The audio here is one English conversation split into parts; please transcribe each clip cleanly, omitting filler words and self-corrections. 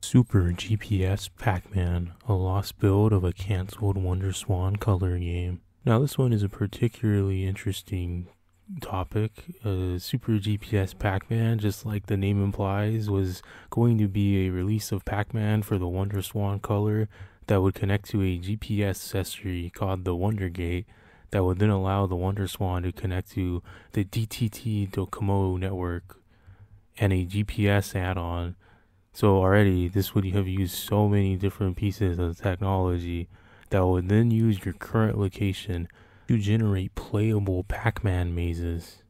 Super GPS Pac-Man, a lost build of a cancelled WonderSwan color game. Now this one is a particularly interesting topic. Super GPS Pac-Man, just like the name implies, was going to be a release of Pac-Man for the WonderSwan color that would connect to a GPS accessory called the Wonder Gate that would then allow the WonderSwan to connect to the DTT Docomo network and a GPS add-on. So already this would have used so many different pieces of technology that would then use your current location to generate playable Pac-Man mazes.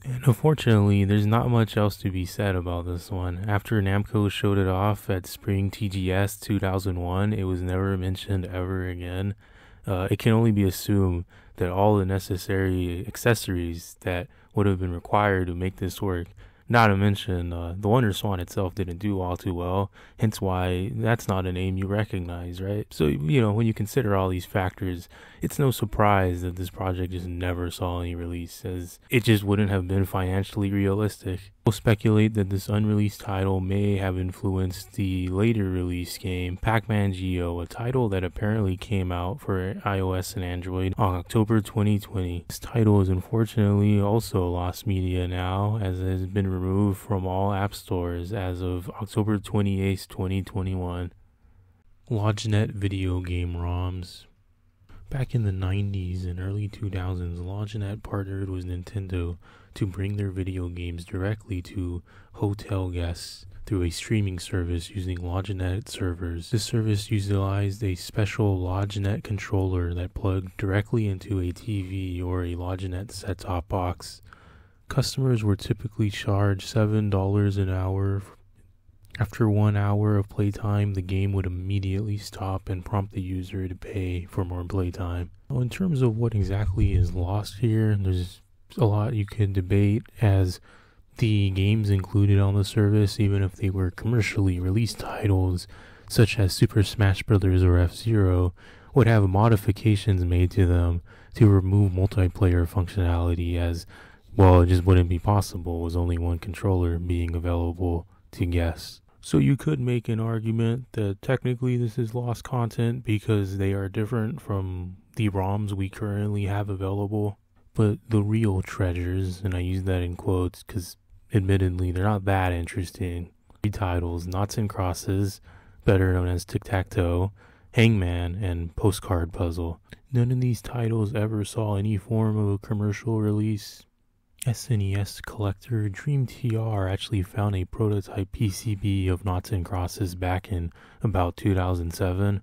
And unfortunately, there's not much else to be said about this one. After Namco showed it off at Spring TGS 2001, it was never mentioned ever again. It can only be assumed that all the necessary accessories that would have been required to make this work, not to mention the WonderSwan itself, didn't do all too well, hence why that's not a name you recognize, right? So, when you consider all these factors, it's no surprise that this project just never saw any release, as it just wouldn't have been financially realistic. We'll speculate that this unreleased title may have influenced the later release game, Pac-Man Geo, a title that apparently came out for iOS and Android on October 2020. This title is unfortunately also lost media now, as it has been removed from all app stores as of October 28, 2021. LodgeNet video game ROMs. Back in the 90s and early 2000s, LodgeNet partnered with Nintendo to bring their video games directly to hotel guests through a streaming service using LodgeNet servers. This service utilized a special LodgeNet controller that plugged directly into a TV or a LodgeNet set-top box. Customers were typically charged $7 an hour. After 1 hour of playtime, the game would immediately stop and prompt the user to pay for more playtime. Now, in terms of what exactly is lost here, there's a lot you can debate, as the games included on the service, even if they were commercially released titles such as Super Smash Bros. Or F-Zero, would have modifications made to them to remove multiplayer functionality, as well, it just wouldn't be possible with only one controller being available to guests. So you could make an argument that technically this is lost content because they are different from the ROMs we currently have available. But the real treasures, and I use that in quotes because admittedly they're not that interesting, three titles: Noughts and Crosses, better known as Tic-Tac-Toe, Hangman, and Postcard Puzzle. None of these titles ever saw any form of a commercial release. SNES collector Dream TR actually found a prototype PCB of Noughts and Crosses back in about 2007.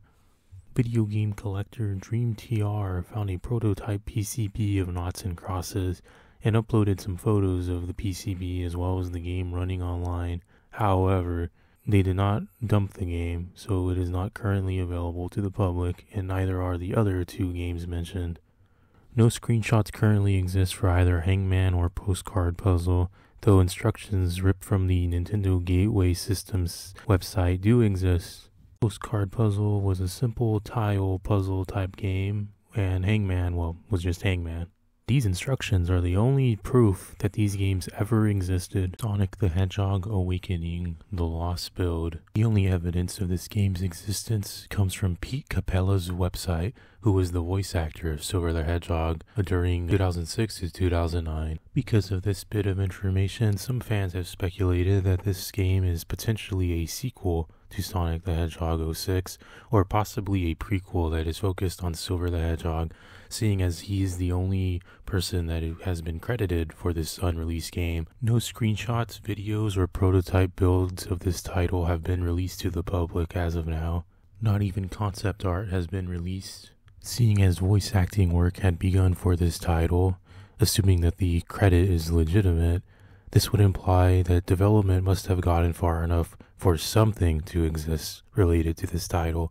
Video game collector Dream TR found a prototype PCB of Noughts and Crosses and uploaded some photos of the PCB as well as the game running online. However, they did not dump the game, so it is not currently available to the public, and neither are the other two games mentioned. No screenshots currently exist for either Hangman or Postcard Puzzle, though instructions ripped from the Nintendo Gateway Systems website do exist. Postcard Puzzle was a simple tile puzzle type game, and Hangman, was just Hangman. These instructions are the only proof that these games ever existed. Sonic the Hedgehog Awakening, the Lost Build. The only evidence of this game's existence comes from Pete Capella's website, who was the voice actor of Silver the Hedgehog during 2006 to 2009. Because of this bit of information, some fans have speculated that this game is potentially a sequel to Sonic the Hedgehog 06, or possibly a prequel that is focused on Silver the Hedgehog, seeing as he is the only person that has been credited for this unreleased game. No screenshots, videos, or prototype builds of this title have been released to the public as of now. Not even concept art has been released. Seeing as voice acting work had begun for this title, assuming that the credit is legitimate, this would imply that development must have gotten far enough for something to exist related to this title.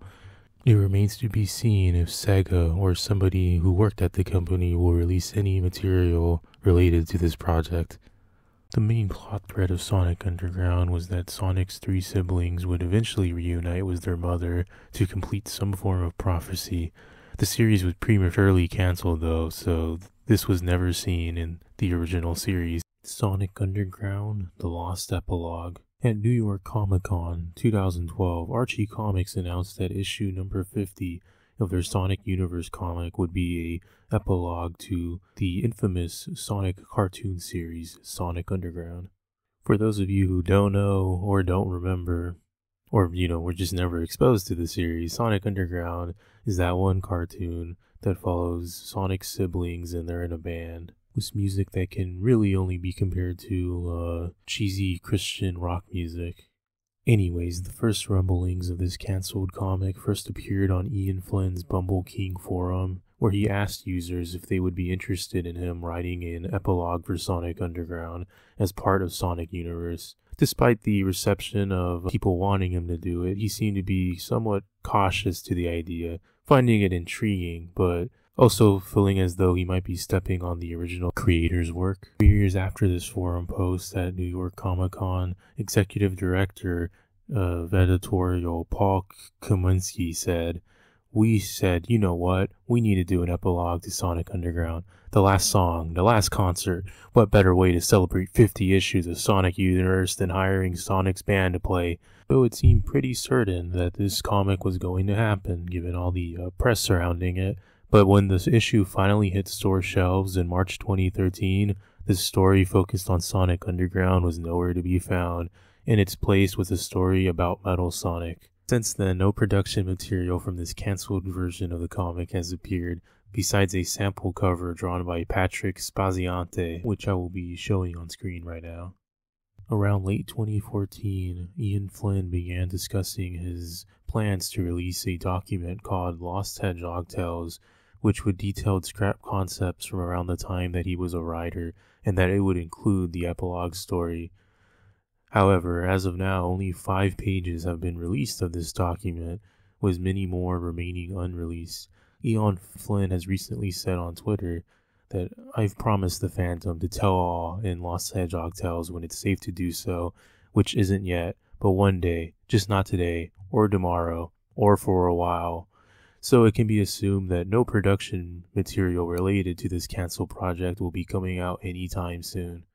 It remains to be seen if Sega or somebody who worked at the company will release any material related to this project. The main plot thread of Sonic Underground was that Sonic's three siblings would eventually reunite with their mother to complete some form of prophecy. The series was prematurely canceled though, so this was never seen in the original series. Sonic Underground, The Lost Epilogue. At New York Comic Con 2012, Archie Comics announced that issue number 50 of their Sonic Universe comic would be a epilogue to the infamous Sonic cartoon series, Sonic Underground. For those of you who don't know or don't remember, or were just never exposed to the series, Sonic Underground is that one cartoon that follows Sonic's siblings and they're in a band with music that can really only be compared to cheesy Christian rock music. Anyways, the first rumblings of this cancelled comic first appeared on Ian Flynn's Bumble King forum, where he asked users if they would be interested in him writing an epilogue for Sonic Underground as part of Sonic Universe. Despite the reception of people wanting him to do it, he seemed to be somewhat cautious to the idea, finding it intriguing, but also feeling as though he might be stepping on the original creator's work. 3 years after this forum post at New York Comic Con, executive director of editorial Paul Kaminsky said, "We said, you know what, we need to do an epilogue to Sonic Underground. The last song, the last concert. What better way to celebrate 50 issues of Sonic Universe than hiring Sonic's band to play?" Though it seemed pretty certain that this comic was going to happen, given all the press surrounding it. But when this issue finally hit store shelves in March 2013, the story focused on Sonic Underground was nowhere to be found. In its place was a story about Metal Sonic. Since then, no production material from this cancelled version of the comic has appeared, besides a sample cover drawn by Patrick Spaziante, which I will be showing on screen right now. Around late 2014, Ian Flynn began discussing his plans to release a document called Lost Hedgehog Tales, which would detail scrap concepts from around the time that he was a writer, and that it would include the epilogue story. However, as of now, only 5 pages have been released of this document, with many more remaining unreleased. Ian Flynn has recently said on Twitter that "I've promised the Phantom to tell all in Lost Hedgehog Tales when it's safe to do so, which isn't yet, but one day, just not today, or tomorrow, or for a while." So it can be assumed that no production material related to this cancelled project will be coming out anytime soon.